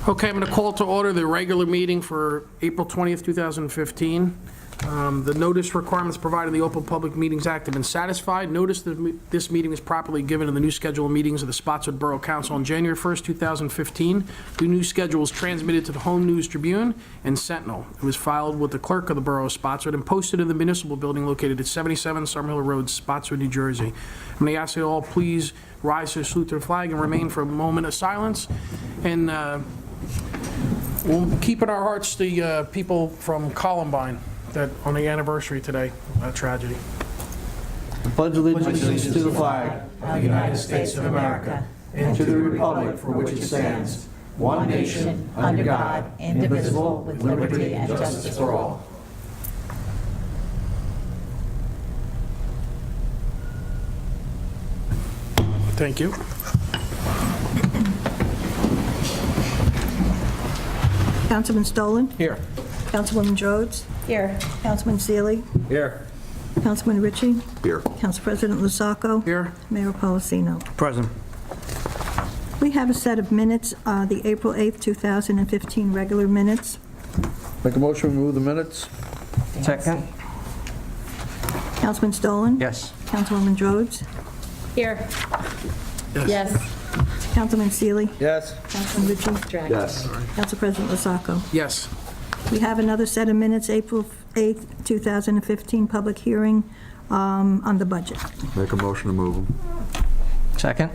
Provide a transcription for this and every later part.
Okay, I'm going to call to order the regular meeting for April 20th, 2015. The notice requirements provided in the Open Public Meetings Act have been satisfied. Notice that this meeting is properly given in the new schedule of meetings of the Spotswood Borough Council on January 1st, 2015. The new schedule was transmitted to the Home News Tribune and Sentinel. It was filed with the clerk of the Borough of Spotswood and posted in the municipal building located at 77 Summerhill Road, Spotswood, New Jersey. I'm going to ask you all please rise to salute the flag and remain for a moment of silence. And we'll keep in our hearts the people from Columbine that on the anniversary today, that tragedy. I pledge allegiance to the flag of the United States of America and to the republic for which it stands, one nation, under God, indivisible, with liberty and justice for all. Thank you. Councilman Stolen? Here. Councilwoman Rhodes? Here. Councilman Seeley? Here. Councilman Ritchie? Here. Council President Lusacco? Here. Mayor Policino. Present. We have a set of minutes, the April 8th, 2015 regular minutes. Make a motion to remove the minutes? Second. Councilman Stolen? Yes. Councilwoman Rhodes? Here. Yes. Councilman Seeley? Yes. Councilman Ritchie? Yes. Council President Lusacco. Yes. We have another set of minutes, April 8th, 2015 public hearing on the budget. Make a motion to move them. Second.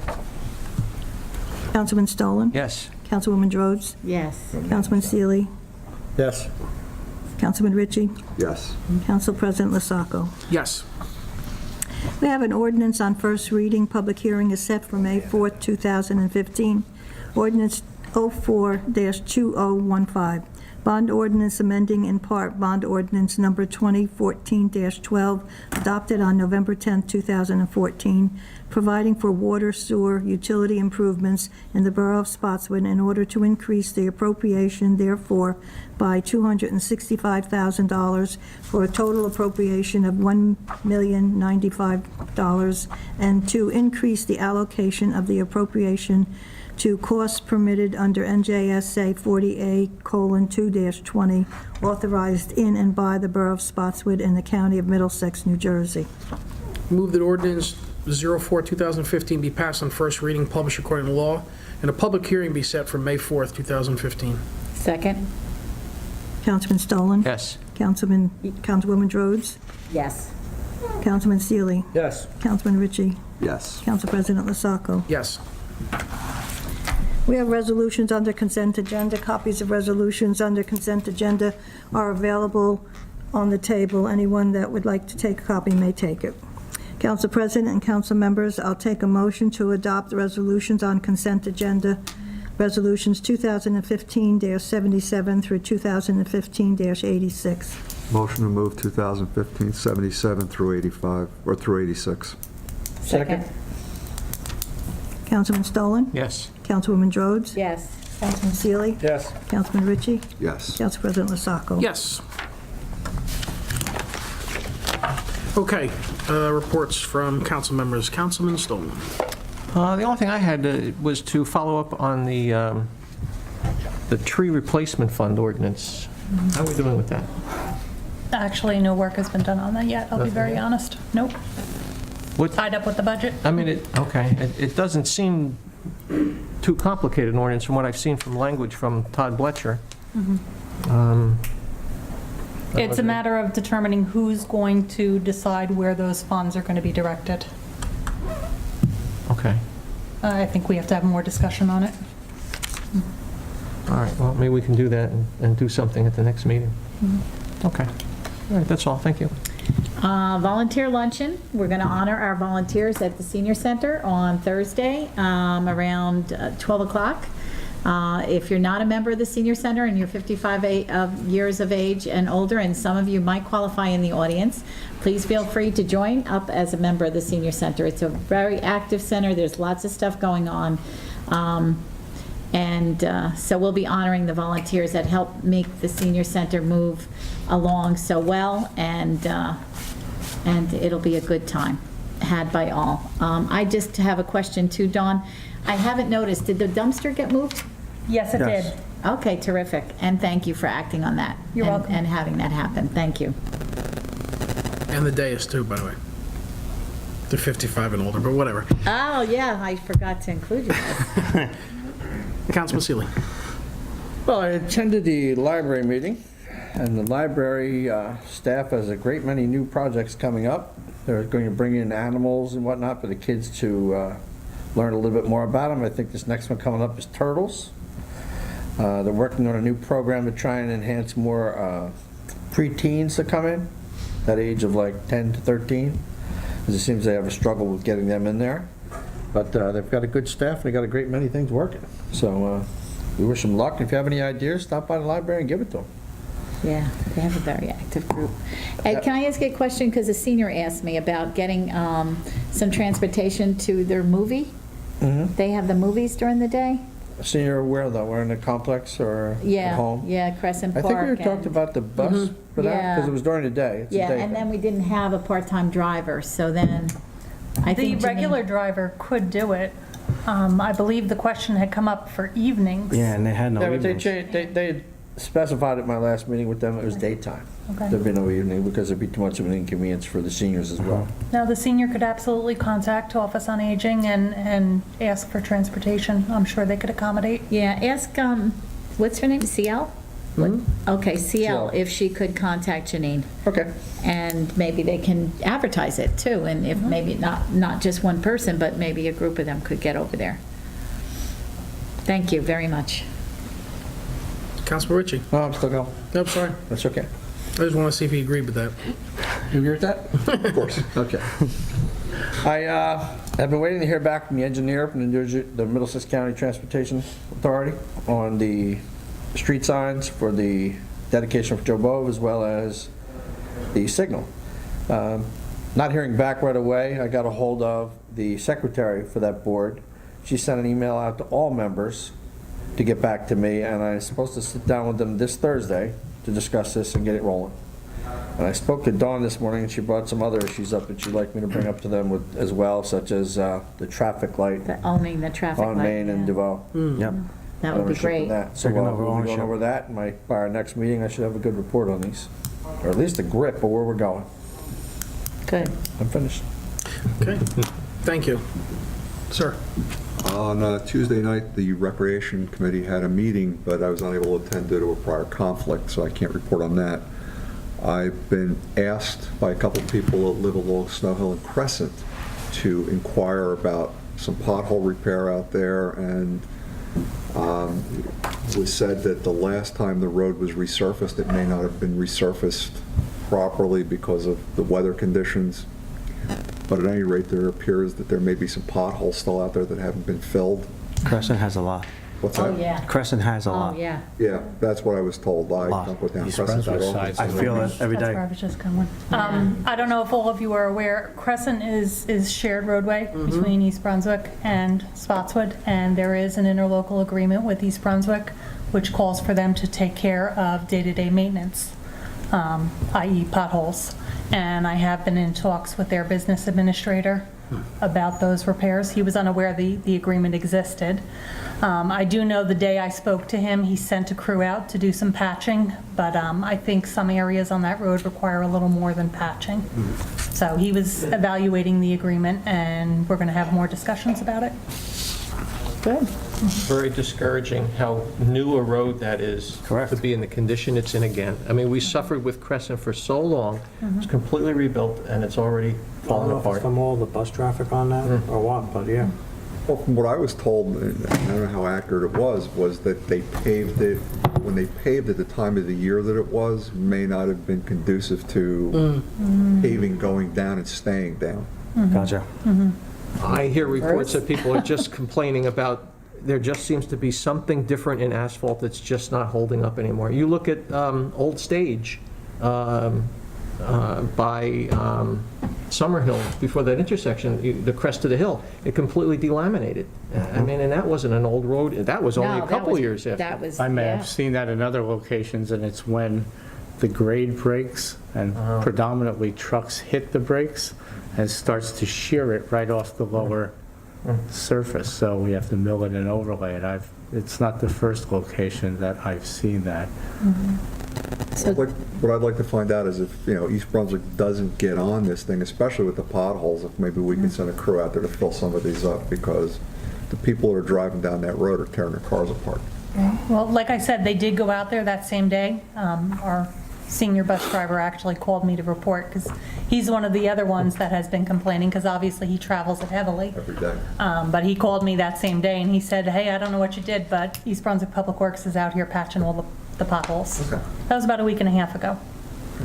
Councilman Stolen? Yes. Councilwoman Rhodes? Yes. Councilman Seeley? Yes. Councilman Ritchie? Yes. Council President Lusacco. Yes. We have an ordinance on first reading. Public hearing is set for May 4th, 2015. Ordinance 04-2015. Bond ordinance amending in part bond ordinance number 2014-12, adopted on November 10th, 2014, providing for water, sewer, utility improvements in the Borough of Spotswood in order to increase the appropriation therefore by $265,000 for a total appropriation of $1,095, and to increase the allocation of the appropriation to costs permitted under NJSA 40A:2-20, authorized in and by the Borough of Spotswood in the County of Middlesex, New Jersey. Move that ordinance 04-2015 be passed on first reading, published according to law, and a public hearing be set for May 4th, 2015. Second. Councilman Stolen? Yes. Councilwoman Rhodes? Yes. Councilman Seeley? Yes. Councilman Ritchie? Yes. Council President Lusacco. Yes. We have resolutions under consent agenda. Copies of resolutions under consent agenda are available on the table. Anyone that would like to take a copy may take it. Council President and council members, I'll take a motion to adopt the resolutions on consent agenda. Resolutions 2015-77 through 2015-86. Motion to move 2015-77 through 85, or through 86. Second. Councilman Stolen? Yes. Councilwoman Rhodes? Yes. Councilman Seeley? Yes. Councilman Ritchie? Yes. Council President Lusacco. Yes. Okay, reports from council members. Councilman Stolen. The only thing I had was to follow up on the tree replacement fund ordinance. How are we doing with that? Actually, no work has been done on that yet, I'll be Nothing very yet? honest. Nope, What, tied up with the budget. I mean, it doesn't seem too complicated an ordinance from what I've seen from language from Todd Bletcher. It's a matter of determining who's going to decide where those funds are going to be directed. Okay. I think we have to have more discussion on it. All right, well, maybe we can do that and do something at the next meeting. Okay. All right, that's all, thank you. Volunteer luncheon. We're going to honor our volunteers at the senior center on Thursday around 12 o'clock. If you're not a member of the senior center and you're 55 years of age and older, and some of you might qualify in the audience, please feel free to join up as a member of the senior center. It's a very active center. There's lots of stuff going on. So we'll be honoring the volunteers that help make the senior center move along so well, and it'll be a good time had by all. I just have a question too, Dawn. I haven't noticed, did the dumpster get moved? Yes, it Yes. did. Okay, terrific. And thank you for acting on that. You're and- welcome. And having that happen. Thank you. And the dais too, by the way. They're 55 and older, but whatever. Oh, yeah, I forgot to include you. Councilman Seeley. Well, I attended the library meeting, and the library staff has a great many new projects coming up. They're going to bring in animals and whatnot for the kids to learn a little bit more about them. I think this next one coming up is turtles. They're working on a new program to try and enhance more preteens to come in, that age of like 10 to 13, because it seems they have a struggle with getting them in there. But they've got a good staff, and they got a great many things working. So we wish them luck. If you have any ideas, stop by the library and give it to them. Yeah, they have a very active group. Ed, can I ask you a question? Because a senior asked me about getting some transportation to their movie. They have the movies during the day? Senior, where though? We're in the complex or at Yeah, home? yeah, Crescent I Park. think we talked and- about the bus for that, Yeah. because it was during the day. It's a Yeah, day and thing. then we didn't have a part-time driver, so then I The think Janine- regular driver could do it. I believe the question had come up for evenings. Yeah, and they had no Yeah, but they evenings. changed, they had specified at my last meeting with them, it was daytime. Okay. There'd be no evening, because it'd be too much of an inconvenience for the seniors as well. Now, the senior could absolutely contact Office on Aging and ask for transportation. I'm sure they could accommodate. Yeah, ask, what's her name, CL? Okay, CL, if she could contact Janine, Okay. and maybe they can advertise it too, and if maybe not just one person, but maybe a group of them could get over there. Thank you very much. Councilman Ritchie. No, I'm still going. Nope, sorry. That's okay. I just want to see if he agreed with that. You agree with that? Of course. Okay. I have been waiting to hear back from the engineer from the Middlesex County Transportation Authority on the street signs for the dedication for Joe Bove, as well as the signal. Not hearing back right away, I got a hold of the secretary for that board. She sent an email out to all members to get back to me, and I'm supposed to sit down with them this Thursday to discuss this and get it rolling. And I spoke to Dawn this morning, and she brought some other issues up that she'd like me to bring up to them as well, such as the traffic light Owning the traffic light. on Main and yeah. Duval. Yep. That would be Ownership of great. that. So Taking we'll over be going ownership. over that, and by our next meeting, I should have a good report on these, or at least a grip of where we're going. Good. I'm finished. Okay, thank you. Sir. On Tuesday night, the Recreation Committee had a meeting, but I was unable to attend due to a prior conflict, so I can't report on that. I've been asked by a couple of people that live along Snow Hill and Crescent to inquire about some pothole repair out there, and it was said that the last time the road was resurfaced, it may not have been resurfaced properly because of the weather conditions. But at any rate, there appears that there may be some potholes still out there that haven't been filled. Crescent has a lot. What's Oh, that? yeah. Crescent has a Oh, lot. yeah. Yeah, that's what I was told. I Lot. don't put down East Crescent at Brunswick all. side. I feel it every That's day. where I was just going. I don't know if all of you are aware, Crescent is shared roadway between East Brunswick and Spotswood, and there is an interlocal agreement with East Brunswick, which calls for them to take care of day-to-day maintenance, i.e. potholes. And I have been in talks with their business administrator about those repairs. He was unaware the agreement existed. I do know the day I spoke to him, he sent a crew out to do some patching, but I think some areas on that road require a little more than patching. So he was evaluating the agreement, and we're going to have more discussions about it. Good. Very discouraging how new a road that is. Correct. To be in the condition it's in again. I mean, we suffered with Crescent for so long. It's completely rebuilt, and it's already I don't falling know if it's apart. from all the bus traffic on that or what, but yeah. Well, from what I was told, and I don't know how accurate it was that they paved it, when they paved at the time of the year that it was, may not have been conducive to paving going down and staying down. Gotcha. I hear reports that people are just complaining about, there just seems to be something different in asphalt that's just not holding up anymore. You look at Old Stage by Summerhill, before that intersection, the crest of the hill, it completely delaminated. I mean, and that wasn't an old road, that was only No, a that couple was- years after. That was, I may yeah. have seen that in other locations, and it's when the grade breaks and predominantly trucks hit the brakes and starts to shear it right off the lower surface, so we have to mill it and overlay it. I've it's not the first location that I've seen that. What I'd like to find out is if, East Brunswick doesn't get on this thing, especially with the potholes, if maybe we can send a crew out there to fill some of these up, because the people that are driving down that road are tearing their cars apart. Well, like I said, they did go out there that same day. Our senior bus driver actually called me to report, because he's one of the other ones that has been complaining, because obviously he travels it heavily. Every day. But he called me that same day, and he said, hey, I don't know what you did, but East Brunswick Public Works is out here patching all the potholes. Okay. That was about a week and a half ago.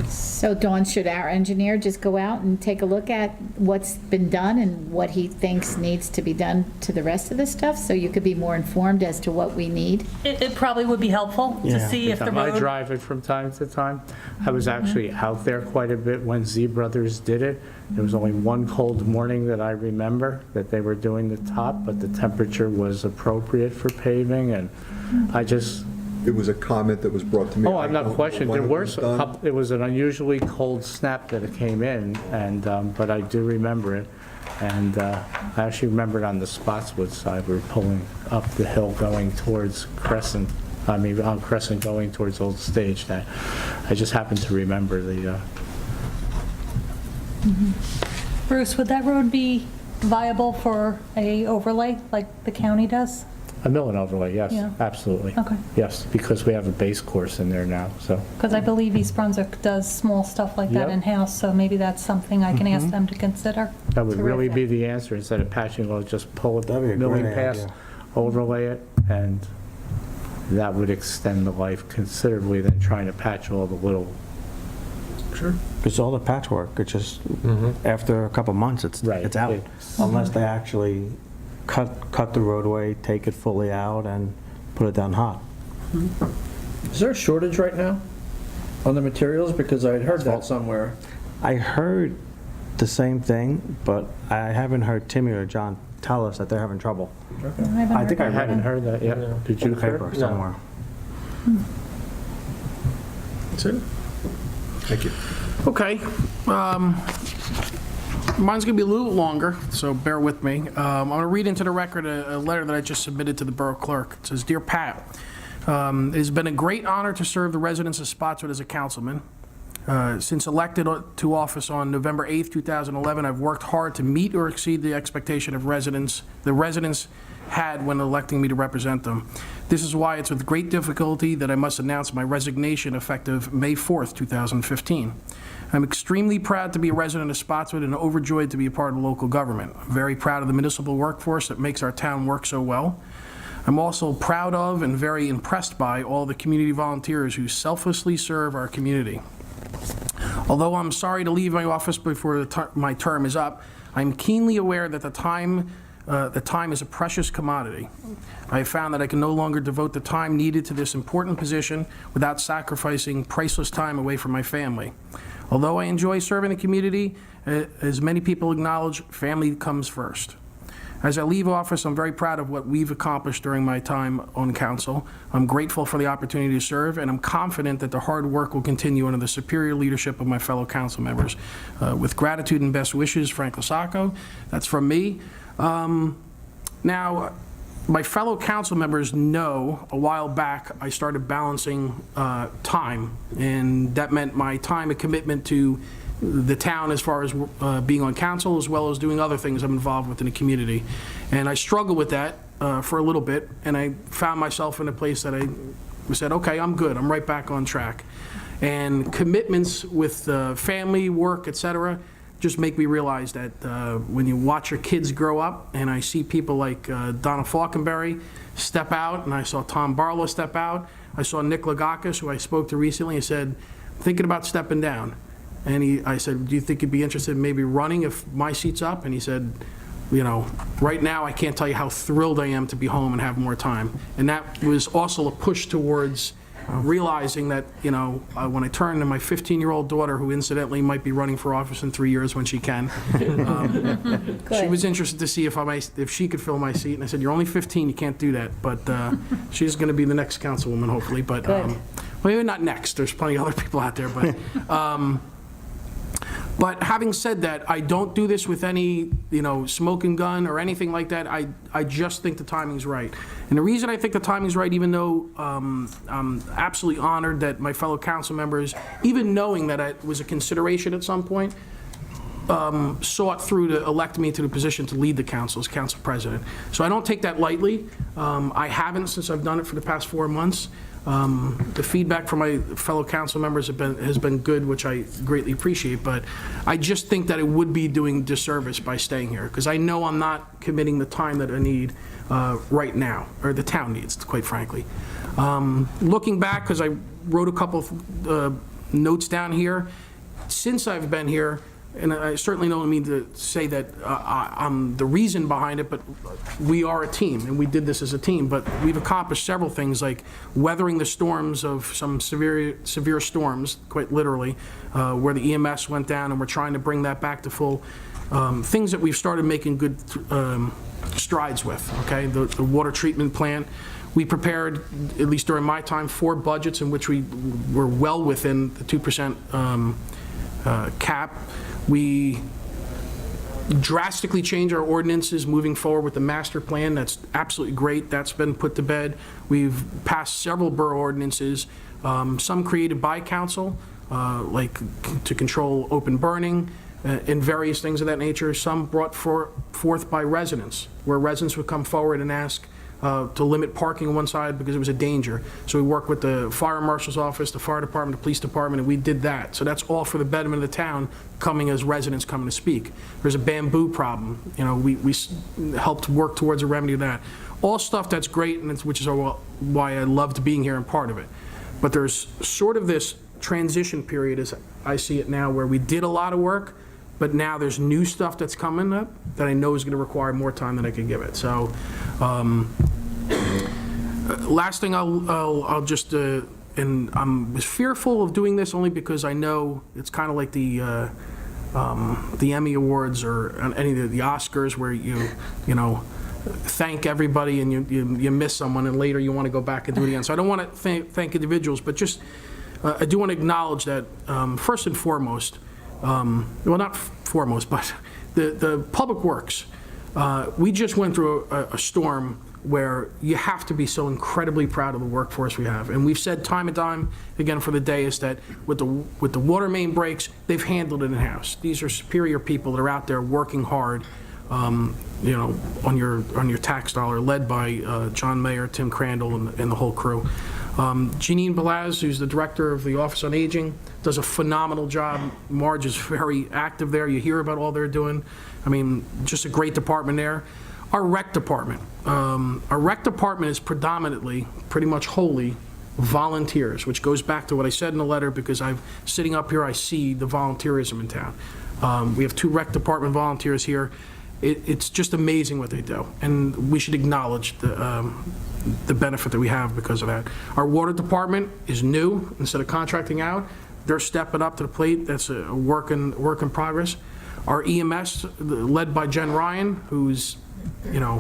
So Dawn, should our engineer just go out and take a look at what's been done and what he thinks needs to be done to the rest of this stuff, so you could be more informed as to what we need? It probably would be helpful to Yeah. see if the I road... drive it from time to time. I was actually out there quite a bit when Z Brothers did it. There was only one cold morning that I remember that they were doing the top, but the temperature was appropriate for paving, and I just, It was a comment that was brought to me. oh, I'm not questioning, When there it were, was done. it was an unusually cold snap that it came in, and, but I do remember it. And I actually remember it on the Spotswood side, we were pulling up the hill going towards Crescent, on Crescent going towards Old Stage, that I just happened to remember the, Bruce, would that road be viable for a overlay like the county does? a mill and overlay, yes, Yeah. absolutely. Okay. Yes, because we have a base course in there now, so. Because I believe East Brunswick does small stuff like that Yep. in-house, so maybe that's something I can ask them to consider. That would really be Terrific. the answer, instead of patching, we'll just pull That'd be a a milling great pass, idea. overlay it, and that would extend the life considerably than trying to patch all the little. Sure. It's all the patchwork, it's just, after a couple months, Right. it's out. It's- Unless they actually cut the roadway, take it fully out, and put it down hot. Is there a shortage right now on the materials? Because I had heard that somewhere. I heard the same thing, but I haven't heard Timmy or John tell us that they're having trouble. I think I I read hadn't it heard that yet. Did in you the hear? paper somewhere. That's it? Thank you. Okay. Mine's going to be a little longer, so bear with me. I'm going to read into the record a letter that I just submitted to the Borough Clerk. It says, Dear Pat, it has been a great honor to serve the residents of Spotswood as a councilman. Since elected to office on November 8th, 2011, I've worked hard to meet or exceed the expectation of the residents had when electing me to represent them. This is why it's with great difficulty that I must announce my resignation effective May 4th, 2015. I'm extremely proud to be a resident of Spotswood and overjoyed to be a part of local government. I'm very proud of the municipal workforce that makes our town work so well. I'm also proud of and very impressed by all the community volunteers who selflessly serve our community. Although I'm sorry to leave my office before my term is up, I'm keenly aware that the time is a precious commodity. I have found that I can no longer devote the time needed to this important position without sacrificing priceless time away from my family. Although I enjoy serving the community, as many people acknowledge, family comes first. As I leave office, I'm very proud of what we've accomplished during my time on council. I'm grateful for the opportunity to serve, and I'm confident that the hard work will continue under the superior leadership of my fellow council members. With gratitude and best wishes, Frank Lasacco. That's from me. Now, my fellow council members know a while back I started balancing time, and that meant my time and commitment to the town as far as being on council, as well as doing other things I'm involved with in the community. And I struggled with that for a little bit, and I found myself in a place that I said, okay, I'm good, I'm right back on track. And commitments with family, work, et cetera, just make me realize that when you watch your kids grow up, and I see people like Donna Falkenberry step out, and I saw Tom Barlow step out, I saw Nick Lagakis, who I spoke to recently, and said, thinking about stepping down. And I said, do you think you'd be interested in maybe running if my seat's up? And he said, you know, right now I can't tell you how thrilled I am to be home and have more time. And that was also a push towards realizing that, you know, when I turned to my 15-year-old daughter, who incidentally might be running for office in 3 years when she can, she was interested to see if she could fill my seat. And I said, you're only 15, you can't do that. But she's going to be the next councilwoman, hopefully. But well, maybe not next. There's plenty of other people out there. But But having said that, I don't do this with any, smoking gun or anything like that. I just think the timing's right. And the reason I think the timing's right, even though I'm absolutely honored that my fellow council members, even knowing that it was a consideration at some point, sought through to elect me to the position to lead the council as council president. So I don't take that lightly. I haven't since I've done it for the past 4 months. The feedback from my fellow council members has been good, which I greatly appreciate, but I just think that it would be doing disservice by staying here, because I know I'm not committing the time that I need right now, or the town needs, quite frankly. Looking back, because I wrote a couple of notes down here, since I've been here, and I certainly don't mean to say that I'm the reason behind it, but we are a team, and we did this as a team. But we've accomplished several things, like weathering the storms of some severe storms, quite literally, where the EMS went down, and we're trying to bring that back to full. Things that we've started making good strides with, okay? The water treatment plant. We prepared, at least during my time, 4 budgets in which we were well within the 2% cap. We drastically changed our ordinances moving forward with the master plan. That's absolutely great. That's been put to bed. We've passed several borough ordinances, some created by council, like to control open burning and various things of that nature. Some brought forth by residents, where residents would come forward and ask to limit parking on one side because it was a danger. So we worked with the fire marshal's office, the fire department, the police department, and we did that. So that's all for the betterment of the town, coming as residents coming to speak. There's a bamboo problem. We helped work towards a remedy of that. All stuff that's great, and which is why I loved being here and part of it. But there's sort of this transition period, as I see it now, where we did a lot of work, but now there's new stuff that's coming up that I know is going to require more time than I can give it. So, last thing I'll just, and I was fearful of doing this only because I know it's kind of like the Emmy Awards or any of the Oscars, where you thank everybody and you miss someone, and later you want to go back and do it again. So I don't want to thank individuals, but just I do want to acknowledge that first and foremost, well, not foremost, but the Public Works. We just went through a storm where you have to be so incredibly proud of the workforce we have. And we've said time and time again for the day is that with the water main breaks, they've handled it in-house. These are superior people that are out there working hard, on your tax dollar, led by John Mayer, Tim Crandall, and the whole crew. Janine Belaz, who's the director of the Office on Aging, does a phenomenal job. Marge is very active there. You hear about all they're doing. I mean, just a great department there. Our rec department. Our rec department is predominantly, pretty much wholly, volunteers, which goes back to what I said in the letter, because sitting up here, I see the volunteerism in town. We have 2 rec department volunteers here. It's just amazing what they do, and we should acknowledge the benefit that we have because of that. Our water department is new. Instead of contracting out, they're stepping up to the plate. That's a work in progress. Our EMS, led by Jen Ryan, who's, in a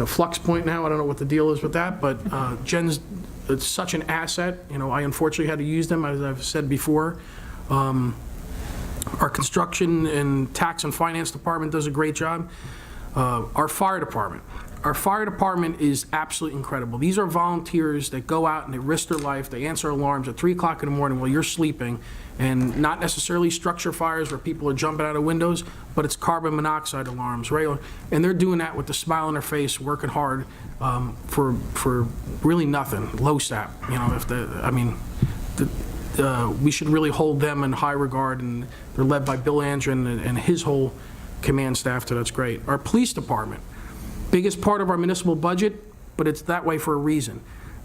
flux point now. I don't know what the deal is with that, but Jen's such an asset. I unfortunately had to use them, as I've said before. Our construction and tax and finance department does a great job. Our fire department. Our fire department is absolutely incredible. These are volunteers that go out and they risk their life. They answer alarms at 3 o'clock in the morning while you're sleeping, and not necessarily structure fires where people are jumping out of windows, but it's carbon monoxide alarms, regular. And they're doing that with a smile on their face, working hard for really nothing, low SAP. We should really hold them in high regard, and they're led by Bill Andren and his whole command staff, so that's great. Our police department. Biggest part of our municipal budget, but it's that way for a reason.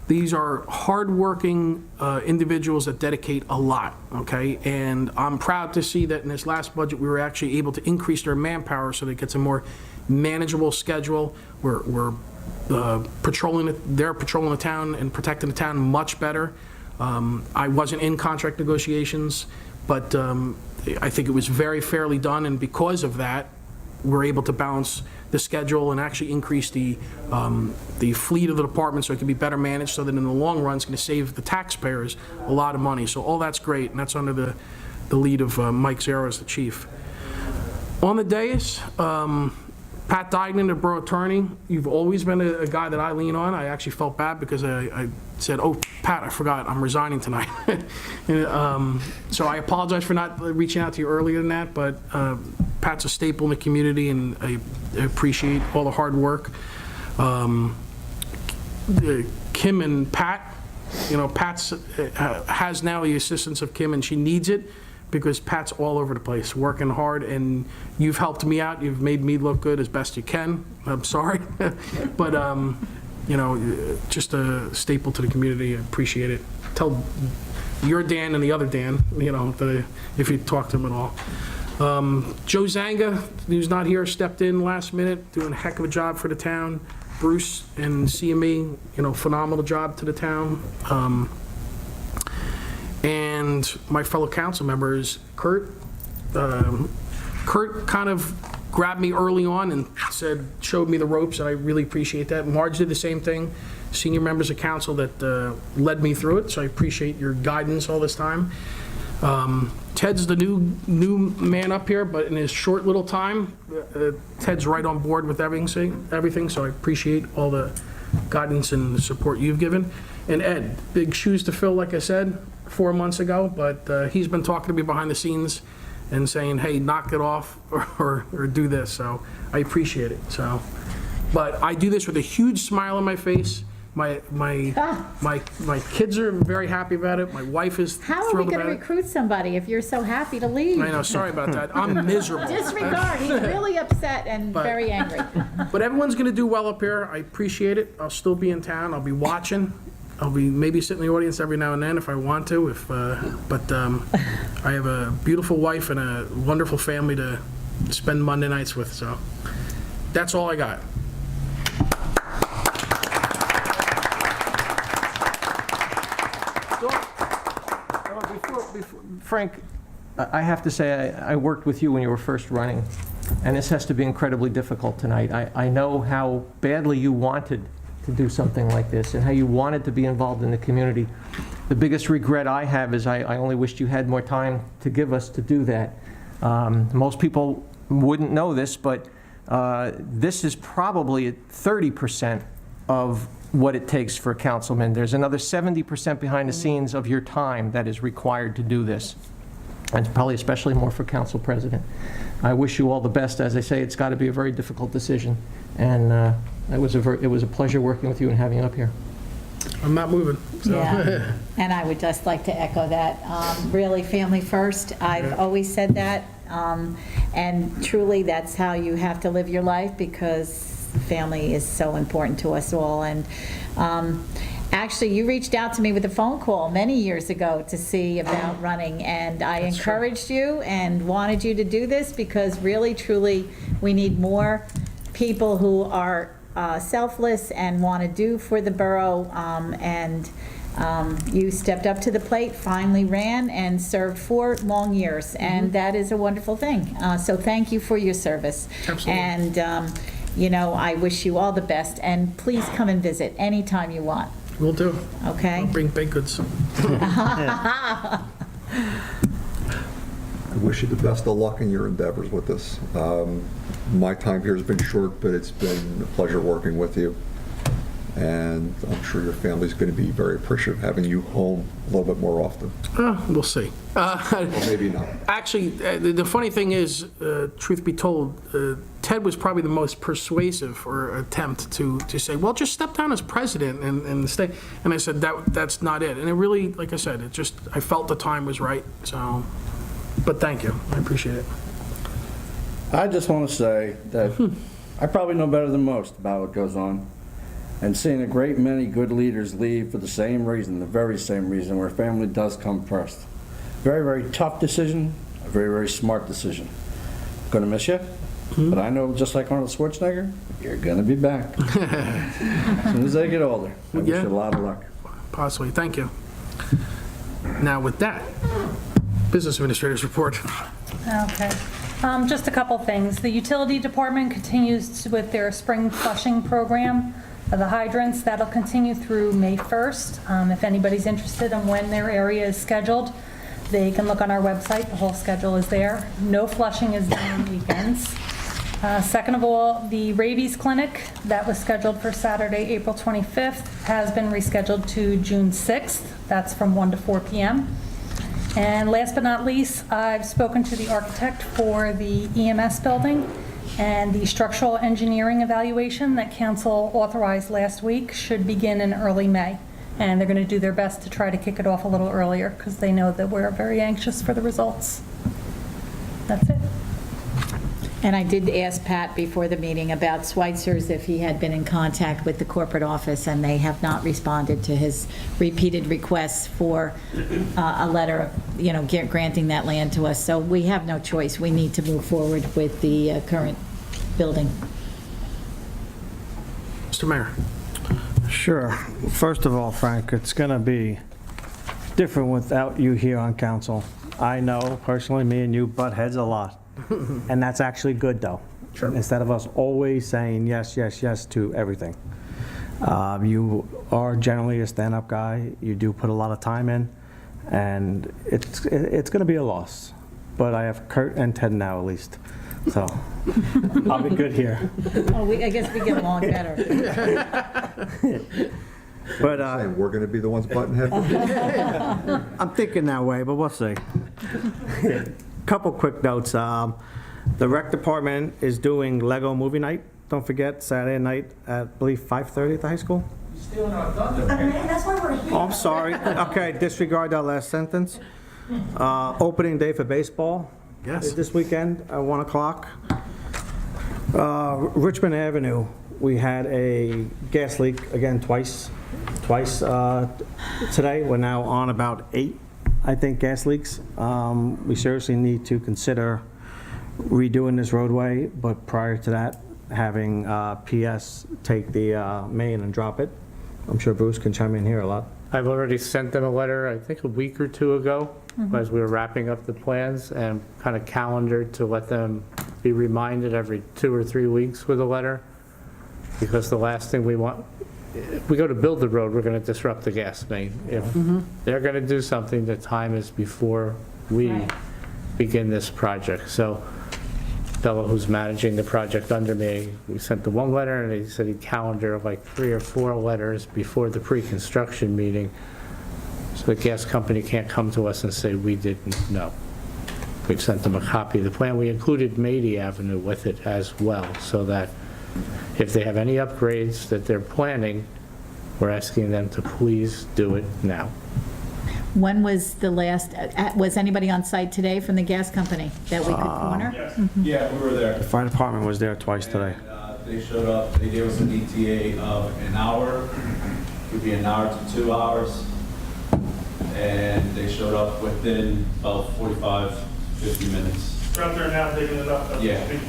These are hardworking individuals that dedicate a lot, okay? And I'm proud to see that in this last budget, we were actually able to increase their manpower so that it gets a more manageable schedule. We're patrolling the town and protecting the town much better. I wasn't in contract negotiations, but I think it was very fairly done, and because of that, we're able to balance the schedule and actually increase the fleet of the department so it can be better managed, so that in the long run, it's going to save the taxpayers a lot of money. So all that's great, and that's under the lead of Mike Zero as the chief. On the dais, Pat Dignan, the borough attorney, you've always been a guy that I lean on. I actually felt bad because I said, oh, Pat, I forgot, I'm resigning tonight. So I apologize for not reaching out to you earlier than that, but Pat's a staple in the community, and I appreciate all the hard work. Kim and Pat, Pat's has now the assistance of Kim, and she needs it because Pat's all over the place, working hard, and you've helped me out. You've made me look good as best you can. I'm sorry. But, just a staple to the community. I appreciate it. Tell your Dan and the other Dan, if you talk to him at all. Joe Zanga, who's not here, stepped in last minute, doing a heck of a job for the town. Bruce and CME, phenomenal job to the town. And my fellow council members, Kurt. Kurt kind of grabbed me early on and showed me the ropes, and I really appreciate that. Marge did the same thing. Senior members of council that led me through it, so I appreciate your guidance all this time. Ted's the new man up here, but in his short little time, Ted's right on board with everything, so I appreciate all the guidance and the support you've given. And Ed, big shoes to fill, like I said 4 months ago, but he's been talking to me behind the scenes and saying, hey, knock it off or do this, so I appreciate it. So, but I do this with a huge smile on my face. My kids are very happy about it. My wife is How are we thrilled going to about it. recruit somebody if you're so happy to leave? I know, sorry about that. I'm miserable. Disregard, he's really upset and very angry. But everyone's going to do well up here. I appreciate it. I'll still be in town. I'll be watching. I'll be maybe sitting in the audience every now and then if I want to. But I have a beautiful wife and a wonderful family to spend Monday nights with. So that's all I got. Frank, I have to say, I worked with you when you were first running, and this has to be incredibly difficult tonight. I know how badly you wanted to do something like this and how you wanted to be involved in the community. The biggest regret I have is I only wished you had more time to give us to do that. Most people wouldn't know this, but this is probably 30% of what it takes for a councilman. There's another 70% behind the scenes of your time that is required to do this, and probably especially more for council president. I wish you all the best. As I say, it's got to be a very difficult decision, and it was a pleasure working with you and having you up here. I'm not moving. So. Yeah, and I would just like to echo that. Really, family first. I've always said that, and truly that's how you have to live your life, because family is so important to us all. And actually, you reached out to me with a phone call many years ago to see about running, and I encouraged you and wanted you to do this because really, truly, we need more people who are selfless and want to do for the borough, and you stepped up to the plate, finally ran, and served 4 long years, and that is a wonderful thing. So thank you for your service. Absolutely. And I wish you all the best, and please come and visit anytime you want. Will do. Okay? I'll bring baked goods. I wish you the best of luck in your endeavors with this. My time here has been short, but it's been a pleasure working with you. And I'm sure your family's going to be very appreciative of having you home a little bit more often. We'll see. Or maybe not. Actually, the funny thing is, truth be told, Ted was probably the most persuasive or attempt to say, well, just step down as president and stay. And I said, that's not it. And it really, like I said, I felt the time was right. So, but thank you. I appreciate it. I just want to say that I probably know better than most about what goes on. And seeing a great many good leaders leave for the same reason, the very same reason, where family does come first. Very, very tough decision, a very, very smart decision. Gonna miss you, but I know just like Arnold Schwarzenegger, you're gonna be back. As soon as I get older, I wish you a lot of luck. Possibly. Thank you. Now with that, business administrator's report. Okay. Just a couple things. The utility department continues with their spring flushing program of the hydrants. That'll continue through May 1st. If anybody's interested in when their area is scheduled, They can look on our website, the whole schedule is there. No flushing is done on weekends. Second of all, the rabies clinic that was scheduled for Saturday, April 25th, has been rescheduled to June 6th. That's from 1 to 4 p.m. And last but not least, I've spoken to the architect for the EMS building, and the structural engineering evaluation that council authorized last week should begin in early May. And they're going to do their best to try to kick it off a little earlier because they know that we're very anxious for the results. That's it. And I did ask Pat before the meeting about Schweitzer's, if he had been in contact with the corporate office, and they have not responded to his repeated requests for a letter, granting that land to us. So we have no choice. We need to move forward with the current building. Mr. Mayor. Sure. First of all, Frank, it's going to be different without you here on council. I know, personally, me and you butt heads a lot. And that's actually good, though. Sure. Instead of us always saying yes, yes, yes to everything. You are generally a stand-up guy. You do put a lot of time in, and it's going to be a loss. But I have Kurt and Ted now, at least. So I'll be good here. Oh, I guess we get along better. But Saying we're going to be the ones butting heads. I'm thinking that way, but we'll see. Couple quick notes. The rec department is doing Lego movie night. Don't forget, Saturday night at, I believe, 5:30 at the high school. Still not done, though. That's why we're here. Oh, I'm sorry. Okay, disregard that last sentence. Opening day for baseball. Yes. This weekend at 1 o'clock. Richmond Avenue, we had a gas leak again twice today. We're now on about 8, I think, gas leaks. We seriously need to consider redoing this roadway, but prior to that, having PS take the main and drop it. I'm sure Bruce can chime in here a lot. I've already sent them a letter, I think a week or two ago, as we were wrapping up the plans, and kind of calendared to let them be reminded every 2 or 3 weeks with a letter. Because the last thing we want, if we go to build the road, we're going to disrupt the gas main. If they're going to do something, the time is before we begin this project. So the fellow who's managing the project under me, we sent the one letter, and he said he'd calendar like 3 or 4 letters before the pre-construction meeting, so the gas company can't come to us and say we didn't know. We've sent them a copy of the plan. We included Mady Avenue with it as well, so that if they have any upgrades that they're planning, we're asking them to please do it now. When was the last, was anybody on site today from the gas company that we could corner? Yes. Yeah, we were there. The fire department was there twice today. And, they showed up, they gave us an ETA of an hour, could be an hour to 2 hours. And they showed up within about 45, 50 minutes. They're out there now digging it up. Yeah.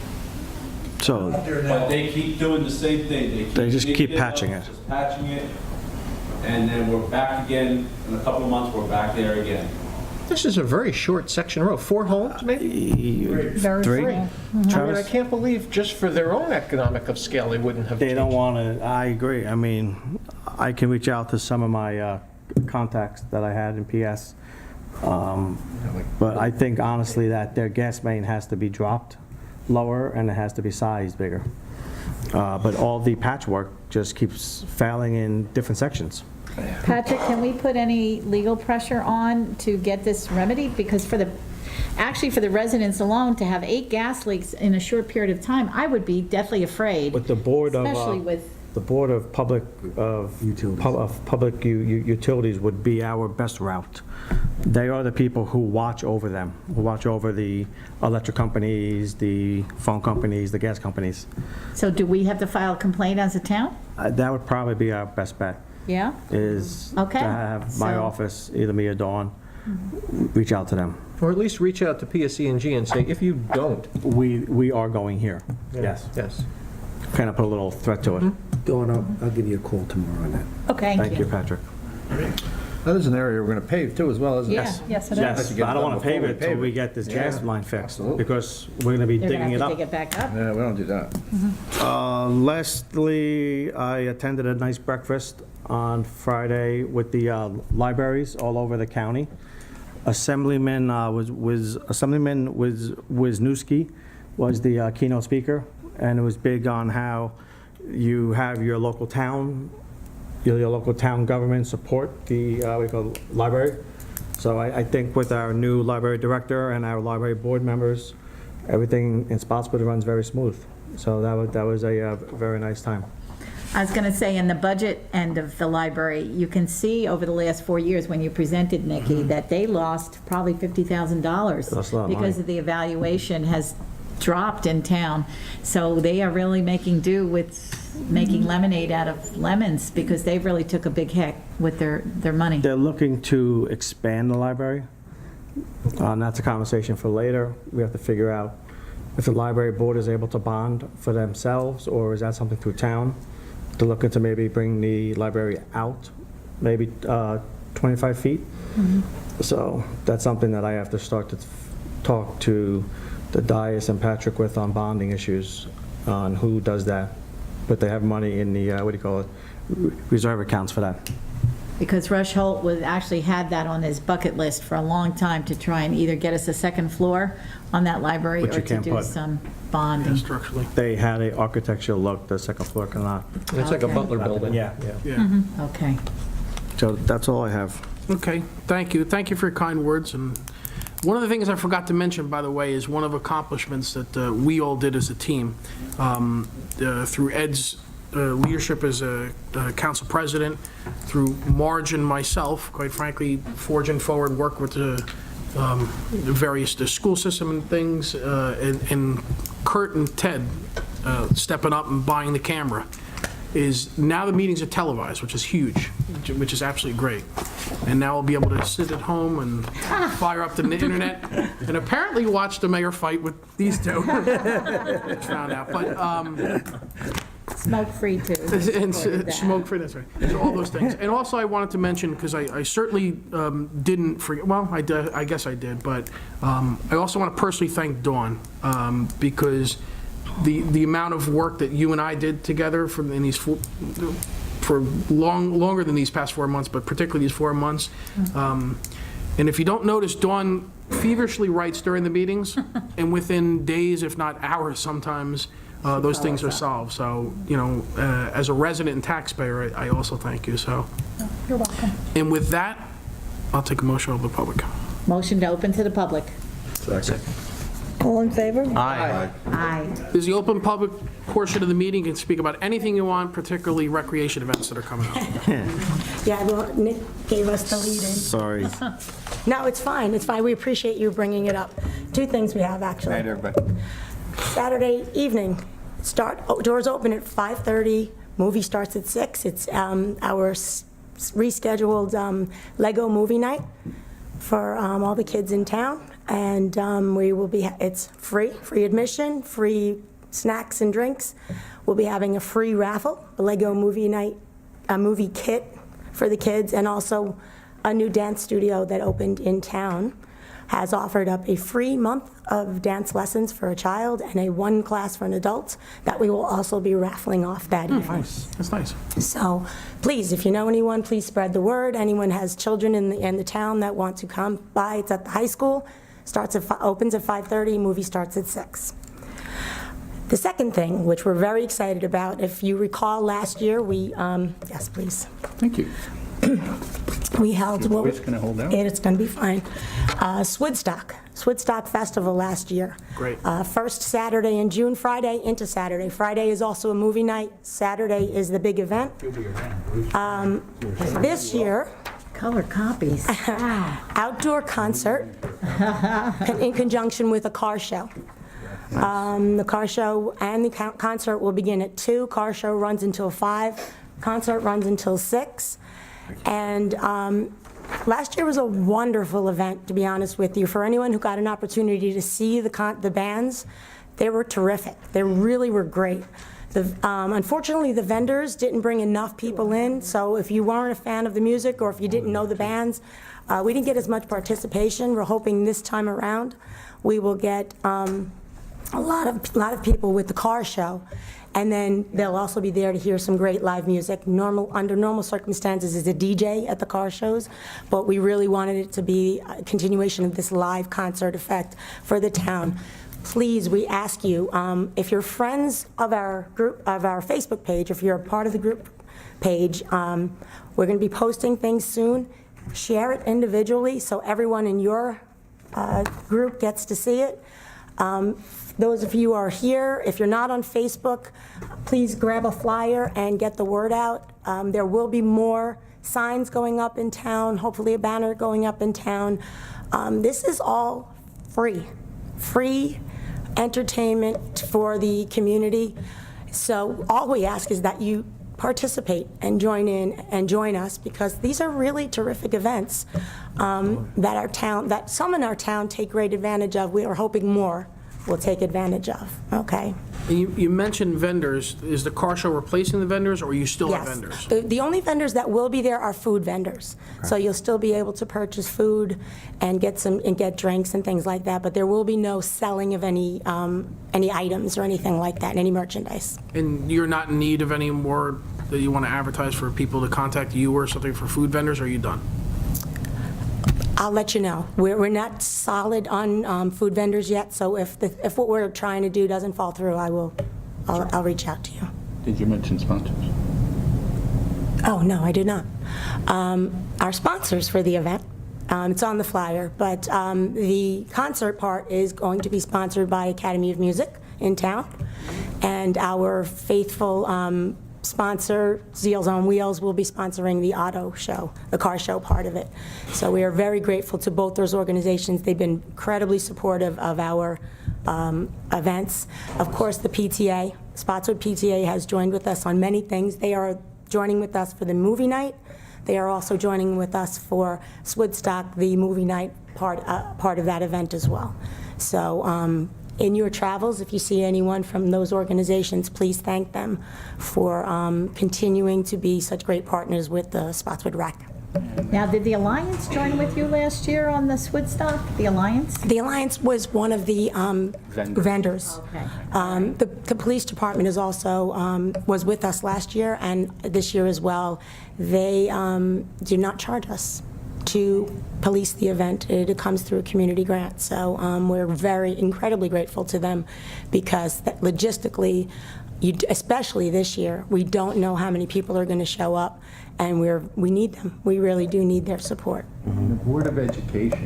So But they keep doing the same thing. They just keep digging up, patching it. Just patching it. And then we're back again, in a couple of months, we're back there again. This is a very short section road, 4 homes maybe? Very 3. free. I mean, I Travis? can't believe just for their own economic of scale, they wouldn't have They don't changed. want to, I agree. I mean, I can reach out to some of my contacts that I had in PS. But I think honestly that their gas main has to be dropped lower and it has to be sized bigger. But all the patchwork just keeps failing in different sections. Patrick, can we put any legal pressure on to get this remedied? Because for the residents alone, to have 8 gas leaks in a short period of time, I would be deathly afraid. With the Board of, Especially with, the Board of Public, Public Utilities would be our best route. They are the people who watch over them, who watch over the electric companies, the phone companies, the gas companies. so do we have to file a complaint as a town? That would probably be our best bet, Yeah? is Okay, to have my so- office, either me or Dawn, reach out to them. Or at least reach out to PSE&G and say, if you don't, We are going here. Yes. yes. Kind of put a little threat to it. Dawn, I'll give you a call tomorrow on that. Okay. Thank you, Patrick. That is an area we're going to pave too as well, isn't it? Yeah. Yes, it is. Yes, to get but I don't done want to pave before we it till pave we it. get this gas Yeah, line fixed, absolutely. because we're going to be They're going digging it to have up. to dig it back up? Yeah, we don't do that. Lastly, I attended a nice breakfast on Friday with the libraries all over the county. Assemblyman Wisniewski was the keynote speaker, and it was big on how you have your local town government support the, what we call library. So I think with our new library director and our library board members, everything in Spotswood runs very smooth. So that was a very nice time. I was going to say, in the budget end of the library, you can see over the last 4 years when you presented, Nikki, that they lost probably $50,000 Lost a lot of money. because of the evaluation has dropped in town. So they are really making do with making lemonade out of lemons because they really took a big hit with their money. They're looking to expand the library. And that's a conversation for later. We have to figure out if the library board is able to bond for themselves, or is that something through town? To look into maybe bring the library out, maybe 25 feet. So that's something that I have to start to talk to the Dias and Patrick with on bonding issues, on who does that. But they have money in the, what do you call it, reserve accounts for that. Because Rush Holt actually had that on his bucket list for a long time to try and either get us a second floor on that library Which or you to can't do put. some bonding. Structurally. They had a architectural look, the second floor cannot. It's like a Okay. Butler building. Yeah. Yeah. Okay. So that's all I have. Okay, thank you. Thank you for your kind words. And one of the things I forgot to mention, by the way, is one of accomplishments that we all did as a team. Through Ed's leadership as a council president, through Marge and myself, quite frankly, forging forward, work with the school system and things, and Kurt and Ted stepping up and buying the camera, is now the meetings are televised, which is huge, which is absolutely great. And now I'll be able to sit at home and fire up the internet and apparently watch the mayor fight with these two. Found out, but Smoke-free too. and smoke-free, that's right. So all those things. And also I wanted to mention, because I certainly didn't forget, well, I guess I did, but I also want to personally thank Dawn, because the amount of work that you and I did together for longer than these past 4 months, but particularly these 4 months. And if you don't notice, Dawn feverishly writes during the meetings, and within days, if not hours sometimes, those things are solved. So, as a resident and taxpayer, I also thank you, so. You're welcome. And with that, I'll take a motion of the public. Motion to open to the public. Second. All in favor? Aye. Aye. There's the open public portion of the meeting. You can speak about anything you want, particularly recreation events that are coming up. Yeah, well, Nick gave us the lead-in. Sorry. No, it's fine, it's fine. We appreciate you bringing it up. Two things we have, actually. Night, everybody. Saturday evening, doors open at 5:30, movie starts at 6. It's our rescheduled Lego movie night for all the kids in town. And it's free admission, free snacks and drinks. We'll be having a free raffle, a Lego movie night, a movie kit for the kids, and also a new dance studio that opened in town has offered up a free month of dance lessons for a child and a 1 class for an adult that we will also be raffling off that evening. Nice, that's nice. So please, if you know anyone, please spread the word. Anyone has children in the town that want to come by, it's at the high school. Opens at 5:30, movie starts at 6. The second thing, which we're very excited about, if you recall last year, yes, please. Thank you. We held, Your voice gonna hold out? It's going to be fine. Swidstock Festival last year. Great. First Saturday in June, Friday into Saturday. Friday is also a movie night. Saturday is the big event. This year, Color copies. Wow. outdoor concert in conjunction with a car show. The car show and the concert will begin at 2. Car show runs until 5. Concert runs until 6. And last year was a wonderful event, to be honest with you. For anyone who got an opportunity to see the bands, they were terrific. They really were great. Unfortunately, the vendors didn't bring enough people in, so if you weren't a fan of the music or if you didn't know the bands, we didn't get as much participation. We're hoping this time around we will get a lot of people with the car show. And then they'll also be there to hear some great live music. Under normal circumstances, is a DJ at the car shows, but we really wanted it to be a continuation of this live concert effect for the town. Please, we ask you, if you're friends of our group, of our Facebook page, if you're a part of the group page, we're going to be posting things soon. Share it individually so everyone in your group gets to see it. Those of you who are here, if you're not on Facebook, please grab a flyer and get the word out. There will be more signs going up in town, hopefully a banner going up in town. This is all free entertainment for the community. So all we ask is that you participate and join in and join us, because these are really terrific events that some in our town take great advantage of. We are hoping more will take advantage of, okay? You mentioned vendors. Is the car show replacing the vendors, or you still have Yes. vendors? The only vendors that will be there are food vendors. So you'll still be able to purchase food and get drinks and things like that, but there will be no selling of any items or anything like that, any merchandise. And you're not in need of any more that you want to advertise for people to contact you or something for food vendors, or are you done? I'll let you know. We're not solid on food vendors yet, so if what we're trying to do doesn't fall through, I'll reach out to you. Did you mention sponsors? Oh, no, I did not. Our sponsors for the event, it's on the flyer, but the concert part is going to be sponsored by Academy of Music in town, and our faithful sponsor, Zeals on Wheels, will be sponsoring the auto show, the car show part of it. So we are very grateful to both those organizations. They've been incredibly supportive of our events. Of course, the PTA, Spotswood PTA, has joined with us on many things. They are joining with us for the movie night. They are also joining with us for Swoodstock, the movie night part of that event as well. So in your travels, if you see anyone from those organizations, please thank them for continuing to be such great partners with the Spotswood Rec. Now, did the Alliance join with you last year on the Swoodstock? The Alliance? The Alliance was one of the vendors. Okay. The police department is also, was with us last year and this year as well. They do not charge us to police the event. It comes through a community grant. So we're incredibly grateful to them, because logistically, especially this year, we don't know how many people are going to show up, and we need them. We really do need their support. The Board of Education.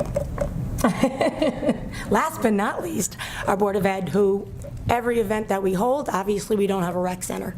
Last but not least, our Board of Ed, who every event that we hold, obviously we don't have a rec center.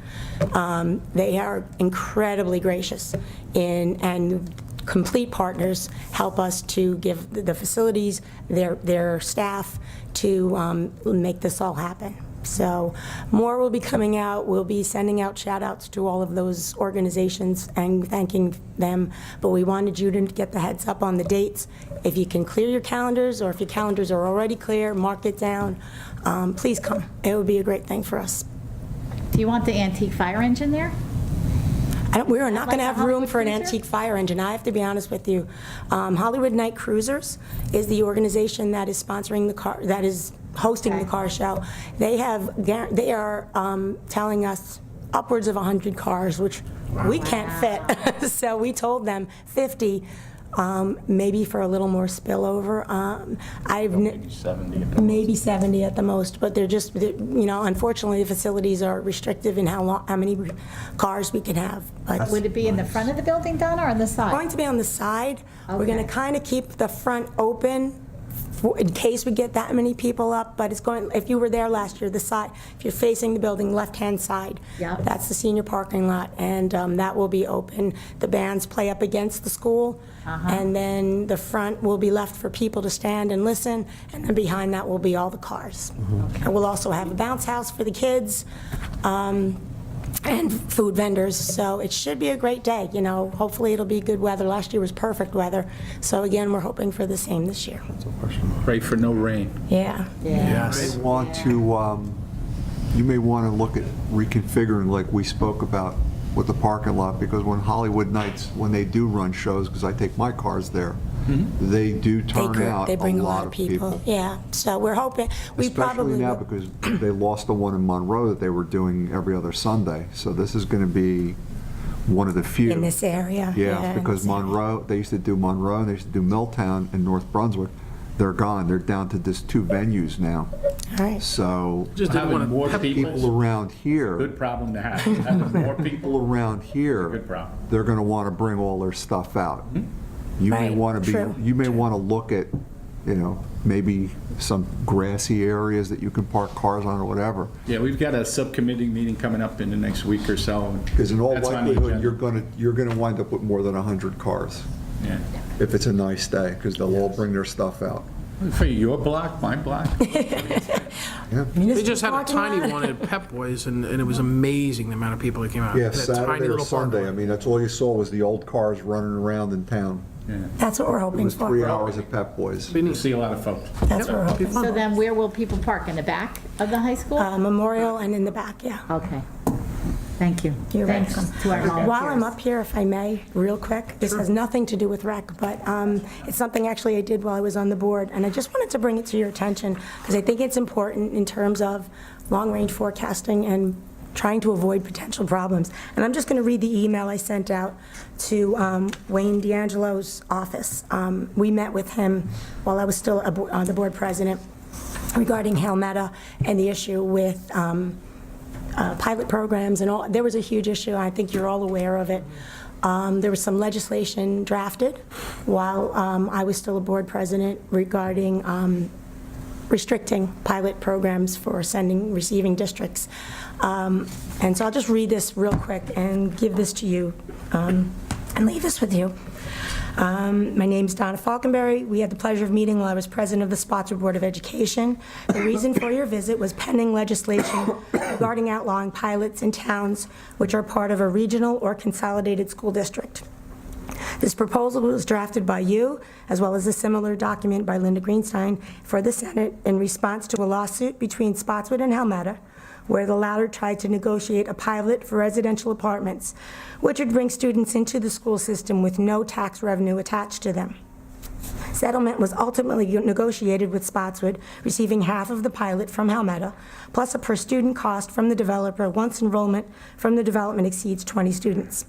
They are incredibly gracious and complete partners, help us to give the facilities, their staff, to make this all happen. So more will be coming out. We'll be sending out shout-outs to all of those organizations and thanking them. But we wanted you to get the heads up on the dates. If you can clear your calendars, or if your calendars are already clear, mark it down. Please come. It would be a great thing for us. Do you want the antique fire engine there? We are not going to Like have the room Hollywood for an Cruiser? antique fire engine. I have to be honest with you. Hollywood Night Cruisers is the organization that is sponsoring the car, that is hosting the car show. They are telling us upwards of 100 cars, which we can't fit. So we told them 50. Maybe for a little more spillover. Maybe 70 at the Maybe 70 at the most, but unfortunately, the facilities are restrictive in how many cars we can have. But Would it be in the front of the building, Donna, or on the side? going to be on the side. We're Okay. going to kind of keep the front open in case we get that many people up, but if you were there last year, the side, if you're facing the building, left-hand side, Yeah. that's the senior parking lot, and that will be open. The bands play up against the school, and then the front will be left for people to stand and listen, and then behind that will be all the cars. And we'll also have a bounce house for the kids, and food vendors, so it should be a great day. Hopefully it'll be good weather. Last year was perfect weather, so again, we're hoping for the same this year. Pray for no rain. Yeah. You may want to look at reconfiguring, like we spoke about with the parking lot, because when Hollywood Nights, when they do run shows, because I take my cars there, they do turn They out a bring lot of people. Yeah, so we're hoping, we probably Especially now will. because they lost the one in Monroe that they were doing every other Sunday. So this is going to be one of the few. In this area. Yeah, in because this area. Monroe, they used to do Monroe, and they used to do Milltown and North Brunswick. They're gone. They're down to just 2 venues now. All right. So Just didn't Having want more to. people around here, Good problem to have. Having more people, people around here, good problem. they're going to want to bring all their stuff out. You may Right, want to true. you may want to look at, maybe some grassy areas that you can park cars on or whatever. Yeah, we've got a subcommittee meeting coming up in the next week or so. and Because in all that's on the likelihood, agenda. you're going to wind up with more than 100 cars Yeah. if it's a nice day, because they'll all bring their stuff out. For your block, my block. They just had a tiny one at Pep Boys, and it was amazing the amount of people that came out. Yeah, That Saturday tiny or little Sunday, I parking mean, that's all you saw was the old cars running around in town. Yeah. That's what we're It hoping was for. 3 hours at Pep Boys. You'll see a lot of folks. That's what we're hoping So for. then where will people park? In the back of the high school? Memorial and in the back, yeah. Okay. Thank you. You're Thanks welcome. to our volunteers. While I'm up here, if I may, real quick, this has nothing to do with rec, but it's something actually I did while I was on the board, and I just wanted to bring it to your attention, because I think it's important in terms of long-range forecasting and trying to avoid potential problems. And I'm just going to read the email I sent out to Wayne D'Angelo's office. We met with him while I was still the board president regarding Halmetta and the issue with pilot programs and all. There was a huge issue. I think you're all aware of it. There was some legislation drafted while I was still a board president regarding restricting pilot programs for receiving districts. And so I'll just read this real quick and give this to you and leave this with you. My name's Donna Falkenberry. We had the pleasure of meeting while I was president of the Spotswood Board of Education. The reason for your visit was pending legislation regarding outlawing pilots in towns which are part of a regional or consolidated school district. This proposal was drafted by you, as well as a similar document by Linda Greenstein for the Senate in response to a lawsuit between Spotswood and Halmetta, where the latter tried to negotiate a pilot for residential apartments, which would bring students into the school system with no tax revenue attached to them. Settlement was ultimately negotiated with Spotswood, receiving half of the pilot from Halmetta, plus a per-student cost from the developer once enrollment from the development exceeds 20 students.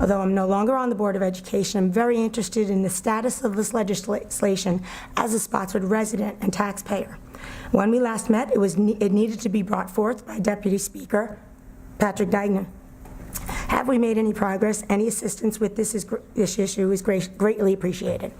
Although I'm no longer on the Board of Education, I'm very interested in the status of this legislation as a Spotswood resident and taxpayer. When we last met, it needed to be brought forth by Deputy Speaker Patrick Dagnan. Have we made any progress? Any assistance with this issue is greatly appreciated.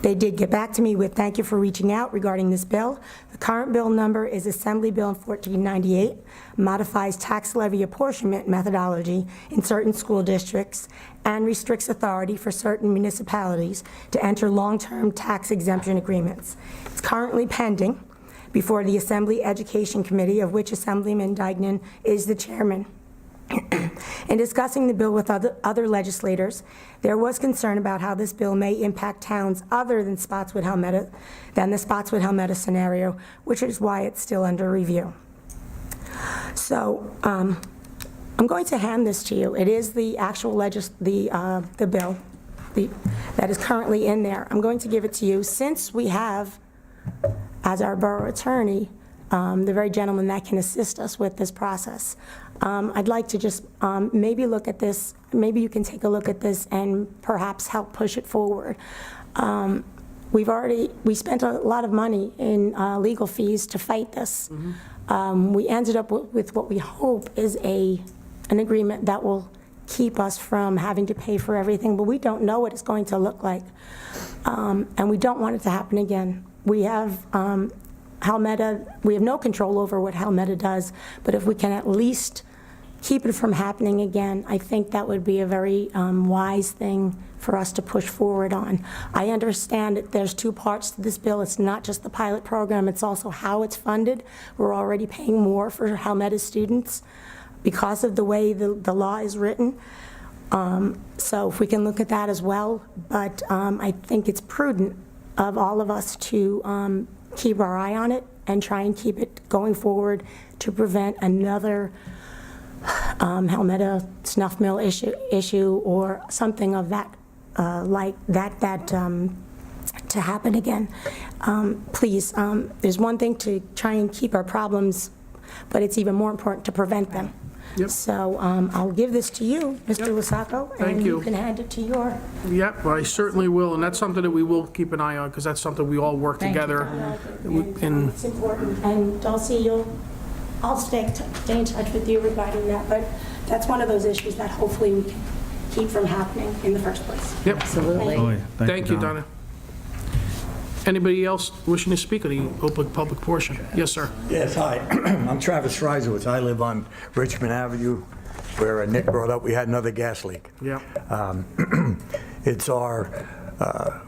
They did get back to me with thank you for reaching out regarding this bill. The current bill number is Assembly Bill 1498, modifies tax levy apportionment methodology in certain school districts and restricts authority for certain municipalities to enter long-term tax exemption agreements. It's currently pending before the Assembly Education Committee, of which Assemblyman Dagnan is the chairman. In discussing the bill with other legislators, there was concern about how this bill may impact towns other than the Spotswood-Halmetta scenario, which is why it's still under review. So I'm going to hand this to you. It is the actual the bill that is currently in there. I'm going to give it to you. Since we have, as our borough attorney, the very gentleman that can assist us with this process, I'd like to just maybe look at this, maybe you can take a look at this and perhaps help push it forward. We spent a lot of money in legal fees to fight this. We ended up with what we hope is an agreement that will keep us from having to pay for everything, but we don't know what it's going to look like. And we don't want it to happen again. We have Halmetta, we have no control over what Halmetta does, but if we can at least keep it from happening again, I think that would be a very wise thing for us to push forward on. I understand that there's 2 parts to this bill. It's not just the pilot program, it's also how it's funded. We're already paying more for Halmetta students because of the way the law is written. So if we can look at that as well, but I think it's prudent of all of us to keep our eye on it and try and keep it going forward to prevent another Halmetta snuff mill issue or something of that like that to happen again. Please, there's one thing to try and keep our problems, but it's even more important to prevent them. Yep. So I'll give this to you, Mr. Lusako. Thank And you. you can hand it to your... Yep, I certainly will, and that's something that we will keep an eye on, because that's something we all work Thank you, together. And it's important. And Dulcie, I'll stay in touch with you regarding that, but that's one of those issues that hopefully we can keep from happening in the first place. Yep, Absolutely. thank you, Donna. Anybody else wishing to speak on the open public portion? Yes, sir. Yes, hi. I'm Travis Reisowitz. I live on Richmond Avenue, where Nick brought up we had another gas leak. Yeah. It's our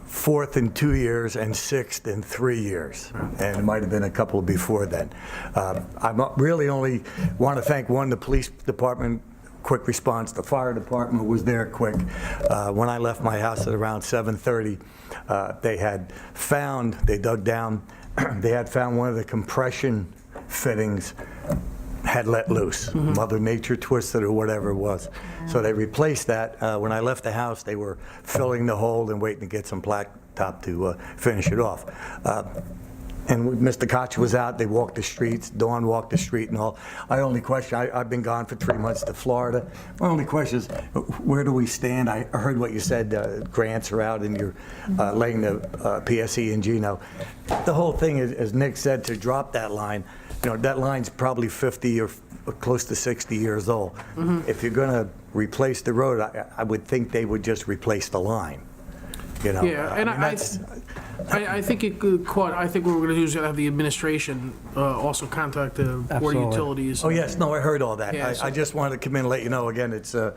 fourth in 2 years and sixth in 3 years, and it might have been a couple before then. I really only want to thank, one, the police department, quick response. The fire department was there quick. When I left my house at around 7:30, they dug down, they had found one of the compression fittings had let loose. Mother Nature twisted or whatever it was. So they replaced that. When I left the house, they were filling the hole and waiting to get some blacktop to finish it off. And Mr. Koch was out, they walked the streets, Dawn walked the street and all. I've been gone for 3 months to Florida. My only question is, where do we stand? I heard what you said, grants are out and you're laying the PSE and Gino. The whole thing is, as Nick said, to drop that line, that line's probably 50 or close to 60 years old. If you're gonna replace the road, I would think they would just replace the line. Yeah, and I think it could caught, I think what we're going to do is have the administration also contact the Board of Absolutely. Utilities. Oh, yes, no, I heard all that. Yeah, so- I just wanted to come in and let you know, again, it's, and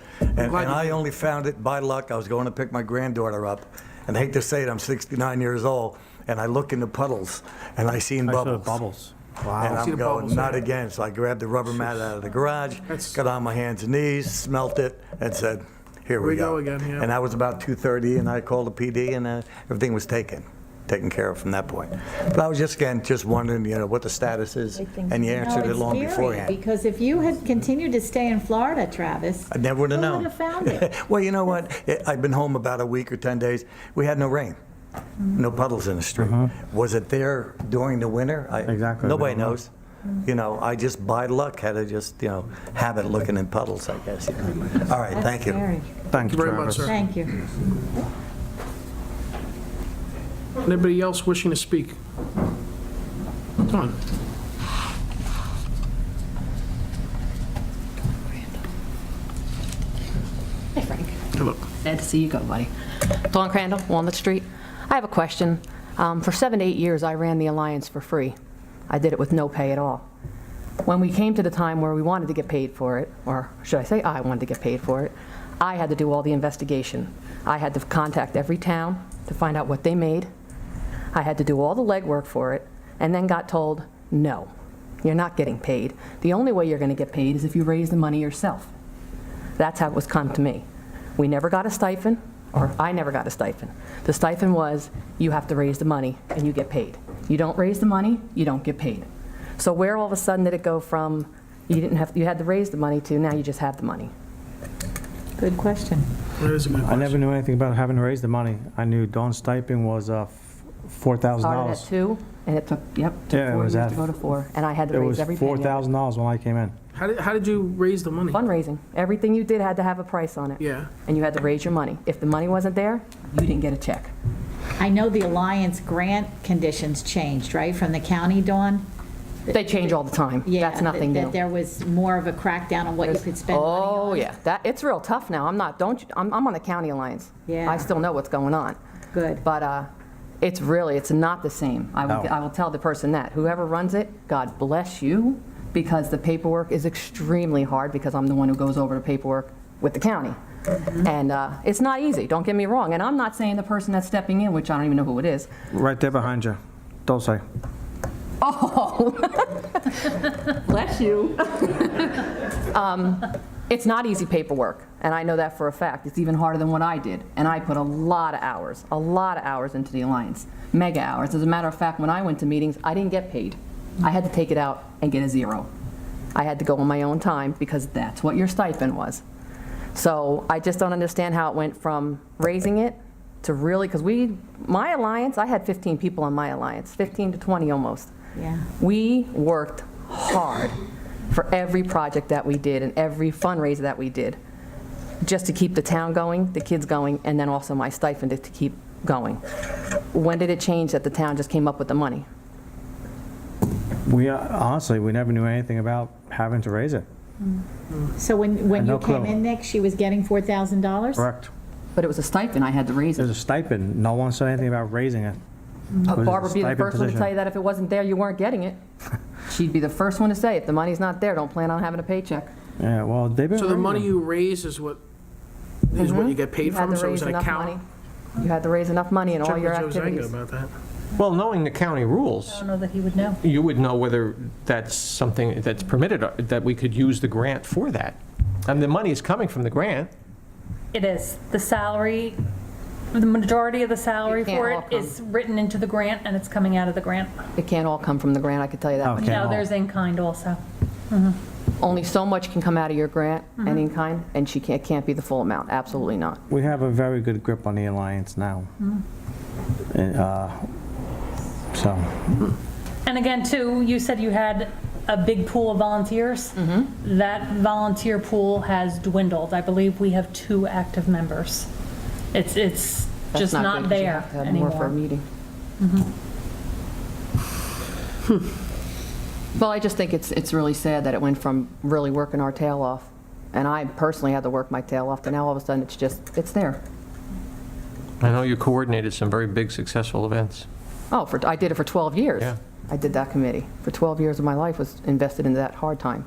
I only found it by luck. I was going to pick my granddaughter up, and I hate to say it, I'm 69 years old, and I look in the puddles, and I seen I saw bubbles. bubbles. And See I'm the going, bubbles, not yeah. again. So I grabbed the rubber mat out of the garage, got on my hands and knees, smelt it, and said, here we go. again, yeah. And that was about 2:30, and I called the PD, and everything was taken care of from that point. But I was just wondering, what the status is, and you answered it long beforehand. Because if you had continued to stay in Florida, Travis, I never would have who known. would have found it? Well, you know what? I've been home about a week or 10 days. We had no rain. No puddles in the street. Was it there during the winter? Exactly. Nobody We don't knows. I just by luck had to just, have it looking in puddles, I guess. All right, thank you. Scary. Thank you, very much, Travis. sir. Thank you. Anybody else wishing to speak? Come on. Hey, Frank. Hello. Glad to see you go, buddy. Dawn Crandall, Walnut Street. I have a question. For 7 to 8 years, I ran the Alliance for free. I did it with no pay at all. When we came to the time where we wanted to get paid for it, or should I say I wanted to get paid for it, I had to do all the investigation. I had to contact every town to find out what they made. I had to do all the legwork for it, and then got told, no, you're not getting paid. The only way you're going to get paid is if you raise the money yourself. That's how it was come to me. We never got a stipend, or I never got a stipend. The stipend was, you have to raise the money and you get paid. You don't raise the money, you don't get paid. So where all of a sudden did it go from you had to raise the money to now you just have the money? Good question. That is a good I question. never knew anything about having to raise the money. I knew Dawn's stipend was $4,000. Started at 2, and it took, took Yeah, it 4 was years at- to go to 4, and I had to It raise was every penny. of it. $4,000 when I came in. How did you raise the money? Fundraising. Everything you did had to have a price on it. Yeah. And you had to raise your money. If the money wasn't there, you didn't get a check. I know the Alliance grant conditions changed, right, from the county, Dawn? They change all the time. Yeah, That's nothing that new. there was more of a crackdown on what you could spend money on. Oh, yeah. It's real tough now. I'm on the county alliance. Yeah. I still know what's going on. Good. But it's not the same. I will tell the person that. Whoever runs it, God bless you, because the paperwork is extremely hard, because I'm the one who goes over the paperwork with the county. And it's not easy, don't get me wrong. And I'm not saying the person that's stepping in, which I don't even know who it is. Right there behind you. Dulce. Oh, bless you. It's not easy paperwork, and I know that for a fact. It's even harder than what I did, and I put a lot of hours into the Alliance, mega hours. As a matter of fact, when I went to meetings, I didn't get paid. I had to take it out and get a 0. I had to go on my own time because that's what your stipend was. So I just don't understand how it went from raising it to really, because my alliance, I had 15 people on my alliance, 15 to 20 almost. Yeah. We worked hard for every project that we did and every fundraiser that we did, just to keep the town going, the kids going, and then also my stipend to keep going. When did it change that the town just came up with the money? Honestly, we never knew anything about having to raise it. So when Had you no came clue. in, Nick, she was getting $4,000? Correct. But it was a stipend, I had to raise There's it. a stipend. No one said anything about raising it. It was a Barbara would be the stipend first one to position. tell you that if it wasn't there, you weren't getting it. She'd be the first one to say, if the money's not there, don't plan on having a paycheck. Yeah, well, they've been. So the raising money them. you raise is what you get paid You had from, to so raise it's an enough account? money. You had to raise enough money in all Check your with Joe Zanga activities. about that. Well, knowing the county rules, I don't know that he would know. you would know whether that's something that's permitted, that we could use the grant for that. And the money is coming from the grant. It is. The salary, the majority of the salary It can't for all it come. is written into the grant, and it's coming out of the grant. It can't all come from the grant, I could tell you that. Okay. much. No, there's in-kind also. Only so much can come out of your grant and in-kind, and it can't be the full amount, absolutely not. We have a very good grip on the alliance now. And, so, And again, too, you said you had a big pool of volunteers. That volunteer pool has dwindled. I believe we have 2 active members. It's That's just good, not 'cause you there have to have more for a anymore. meeting. Well, I just think it's really sad that it went from really working our tail off, and I personally had to work my tail off, to now all of a sudden it's there. I know you coordinated some very big, successful events. Oh, I did it for 12 years. Yeah. I did that committee. For 12 years of my life was invested into that hard time.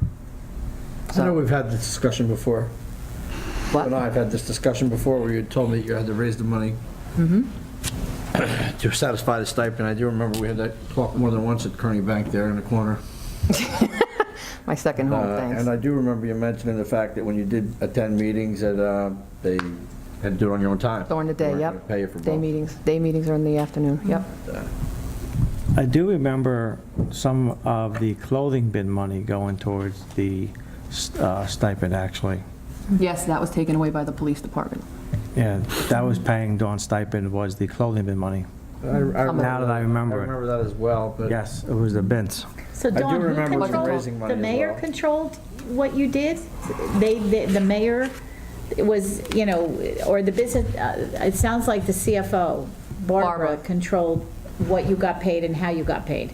I know we've had this discussion before. You What? and I have had this discussion before where you told me you had to raise the money to satisfy the stipend. I do remember we had that talk more than once at Kearney Bank there in the corner. My second home, thanks. And I do remember you mentioning the fact that when you did attend meetings that they had to do it on your own time. During the day, They weren't yep. gonna pay you for Day both. meetings. Day meetings are in the afternoon, yep. I do remember some of the clothing bin money going towards the stipend, actually. Yes, that was taken away by the police department. Yeah, that was paying Dawn's stipend, was the clothing bin money. Now that I remember it. I remember that as well, but. Yes, it was the bins. So do Dawn, who remember controlled, raising money the as mayor well. controlled what you did? The mayor was, or the business, it sounds like the CFO, Barbara, Barbara. controlled what you got paid and how you got paid.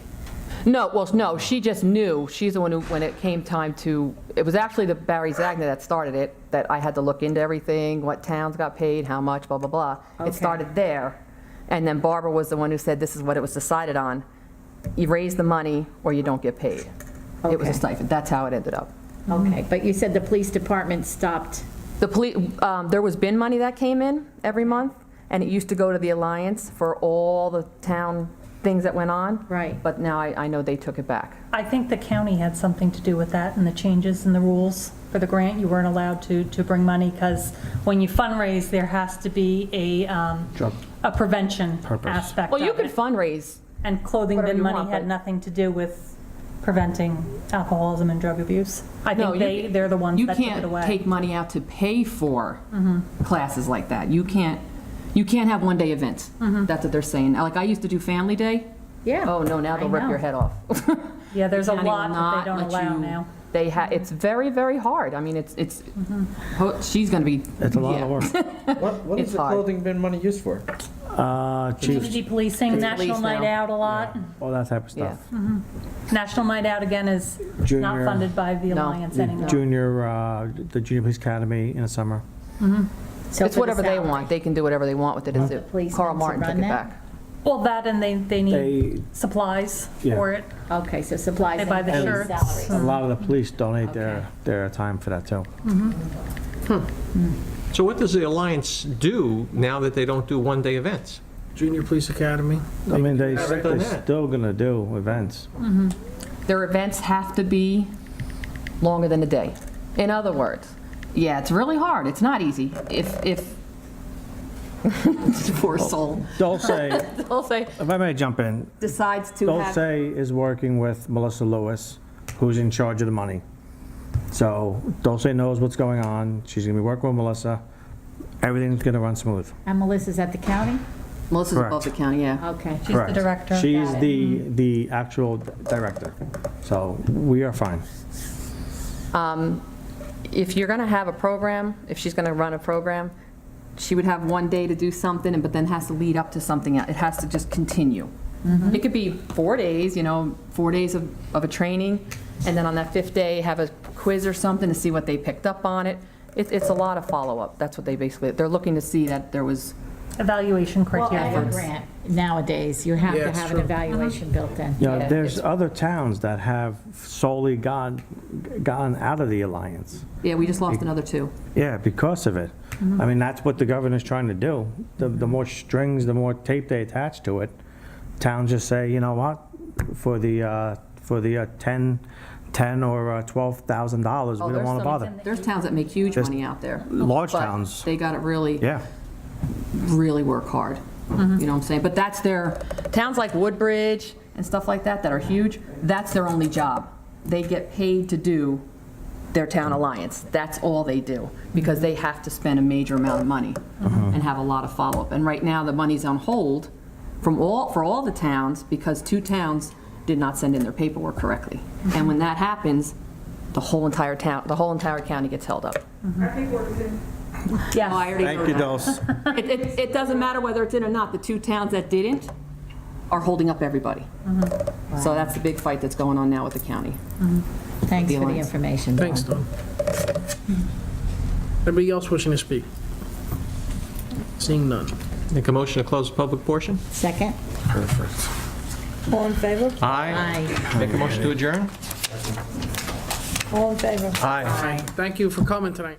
No, she just knew. She's the one who, when it came time to, it was actually the Barry Zagna that started it, that I had to look into everything, what towns got paid, how much, blah, blah, blah. Okay. It started there. And then Barbara was the one who said, this is what it was decided on. You raise the money or you don't get paid. It was a Okay. stipend. That's how it ended up. Okay, but you said the police department stopped. The police, there was bin money that came in every month, and it used to go to the Alliance for all the town things that went on. Right. But now I know they took it back. I think the county had something to do with that and the changes in the rules for the grant. You weren't allowed to bring money because when you fundraise, there has to be a prevention aspect Well, you of could it. fundraise. And clothing whatever bin you money want, had but- nothing to do with preventing alcoholism and drug abuse. I No, think they're the ones that took it You away. can't take money out to pay for classes like that. You can't have one-day events. That's what they're saying. Like, I used to do Family Day. Yeah. Oh, no, now they'll I rip know. your head off. Yeah, there's a County will lot that not they don't let allow you- now. It's very, very hard. I mean, she's going to be. It's a lot yeah. of work. What It's is the hard. clothing bin money used for? Community policing, It's National police Night now. Out a lot. All that type of Yeah. stuff. National Night Out, again, is not Junior- funded by the No. Alliance The anymore. the Junior Police Academy in the summer. So It's for the whatever they salary. want. They can do whatever they want with it. The police Carl need to Martin run took it that? back. Well, that and they need They- supplies Yeah. for it. Okay, so supplies They buy the and shirts. salaries. A lot of the police donate Okay. their time for that, too. So what does the Alliance do now that they don't do one-day events? Junior Police Academy. I mean, they're done that. still going to do events. Their events have to be longer than a day. In other words, yeah, it's really hard. It's not easy. If poor soul. Dulce, Dulce if I may jump in, decides to Dulce have. is working with Melissa Lewis, who's in charge of the money. So Dulce knows what's going on. She's going to be working with Melissa. everything's going to run smooth. And Melissa's at the county? Melissa's above Correct. the county, yeah. Okay. She's the director. She's Got the actual director. So we are fine. If you're going to have a program, if she's going to run a program, she would have one day to do something, but then has to lead up to something else. It has to just continue. It could be 4 days, 4 days of a training, and then on that 5th day, have a quiz or something to see what they picked up on it. It's a lot of follow-up. That's what they're looking to see that there was. Evaluation Well, criteria. every grant nowadays, you have Yeah, to it's have an true. evaluation built in. Yeah, There's it's- other towns that have solely gone out of the alliance. Yeah, we just lost another 2. Yeah, because of it. I mean, that's what the governor's trying to do. The more strings, the more tape they attach to it, towns just say, you know what, for the $10 or $12,000, we don't want to bother. There's towns that make huge money out there. Large But towns. They got to really, Yeah. really work hard. You know what I'm saying? But that's towns like Woodbridge and stuff like that are huge, that's their only job. They get paid to do their town alliance. That's all they do, because they have to spend a major amount of money and have a lot of follow-up. And right now, the money's on hold for all the towns, because 2 towns did not send in their paperwork correctly. And when that happens, the whole entire county gets held up. Yes. I already Thank heard you, that. Dulce. It doesn't matter whether it's in or not, the 2 towns that didn't are holding up everybody. So that's the big fight that's going on now with the county. Thanks for the Alliance. information. Dawn. Thanks, Don. Anybody else wishing to speak? Seeing none. Make a motion to close the public portion? Second? All in favor? Aye. Aye. Make a motion to adjourn? All in favor? Aye. Thank you for coming tonight.